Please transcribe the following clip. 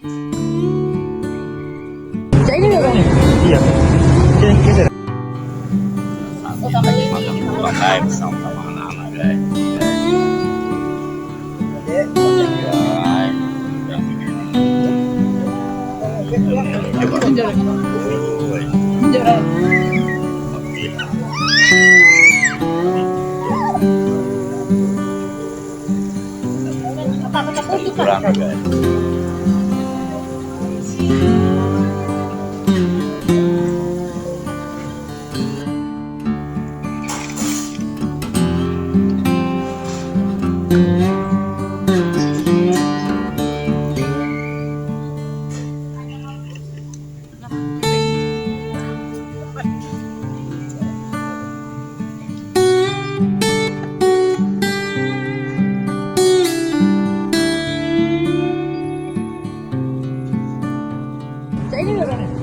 Sa inyo yun. Iya. Kasi O sa mali. Pakai bersama-sama anak-anak guys. Kurang guys. Sa inyo yun.